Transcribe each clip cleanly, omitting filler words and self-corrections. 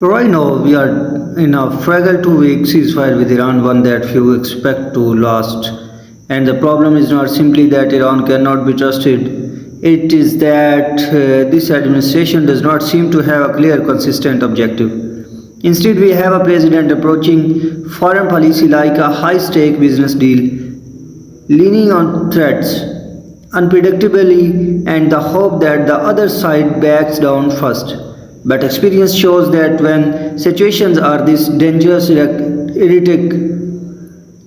Right now, we are in a fragile 2 week ceasefire with Iran, one that few expect to last. And the problem is not simply that Iran cannot be trusted, it is that this administration does not seem to have a clear, consistent objective. Instead, we have a president approaching foreign policy like a high stake business deal, leaning on threats, unpredictably, and the hope that the other side backs down first. But experience shows that when situations are this dangerous, erratic,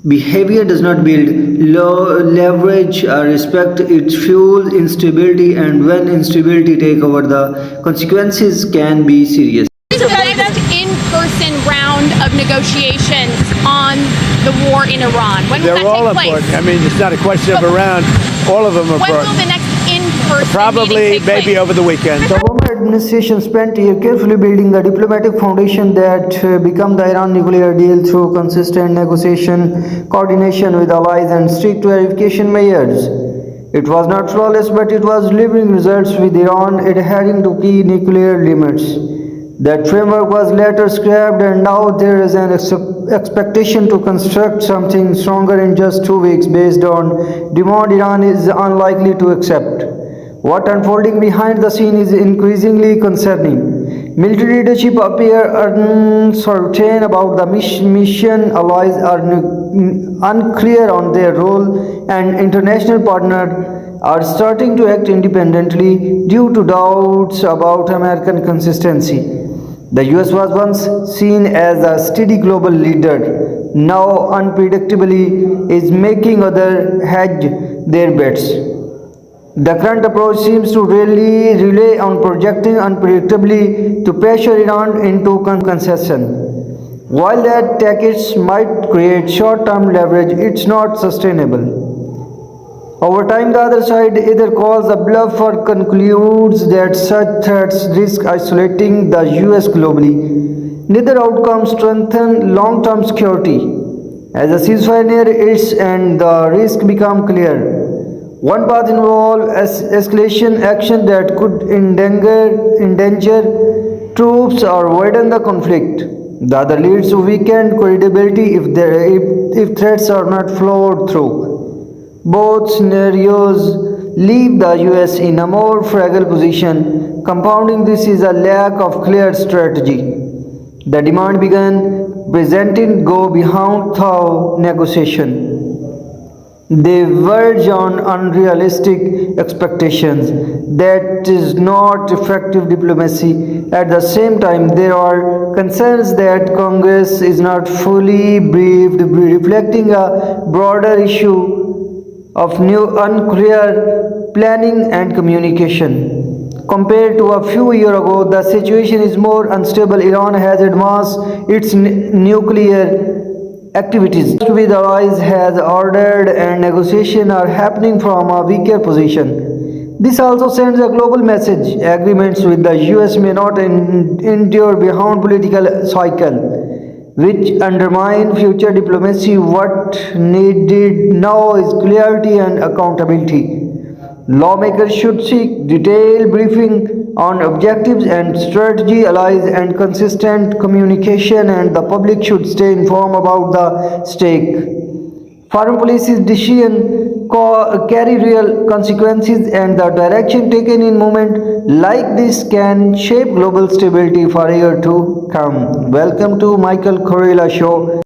behavior does not build leverage or respect, it fuels instability, and when instability takes over, the consequences can be serious. The next in-person round of negotiations on the war in Iran. When will They're that all take place? important. I mean, it's not a question of a round. All of them are When will important. the next in-person Probably, meeting take maybe place? over the weekend. The Obama administration spent a year carefully building the diplomatic foundation that became the Iran nuclear deal through consistent negotiation, coordination with allies, and strict verification measures. It was not flawless, but it was delivering results with Iran adhering to key nuclear limits. That framework was later scrapped, and now there is an expectation to construct something stronger in just 2 weeks based on demand Iran is unlikely to accept. What unfolding behind the scene is increasingly concerning. Military leadership appear uncertain about the mission, allies are unclear on their role, and international partners are starting to act independently due to doubts about American consistency. The US was once seen as a steady global leader, now unpredictably is making others hedge their bets. The current approach seems to really rely on projecting unpredictably to pressure Iran into concession. While that tactics might create short-term leverage, it's not sustainable. Over time, the other side either calls a bluff or concludes that such threats risk isolating the US globally. Neither outcome strengthen long-term security. As the ceasefire nears its end, the risk become clear. One path involves escalation action that could endanger troops or widen the conflict. The other leads to weakened credibility if threats are not followed through. Both scenarios leave the US in a more fragile position. Compounding this is a lack of clear strategy. The demand began presenting go beyond thorough negotiation. They verge on unrealistic expectations. That is not effective diplomacy. At the same time, there are concerns that Congress is not fully briefed, reflecting a broader issue of new unclear planning and communication. Compared to a few years ago, the situation is more unstable. Iran has advanced its nuclear activities with allies has ordered, and negotiations are happening from a weaker position. This also sends a global message. Agreements with the US may not endure beyond political cycle, which undermine future diplomacy. What needed now is clarity and accountability. Lawmakers should seek detailed briefing on objectives and strategy, allies, and consistent communication, and the public should stay informed about the stake. Foreign policy's decisions carry real consequences, and the direction taken in moment like this can shape global stability for a year to come. Welcome to Michael Corella Show.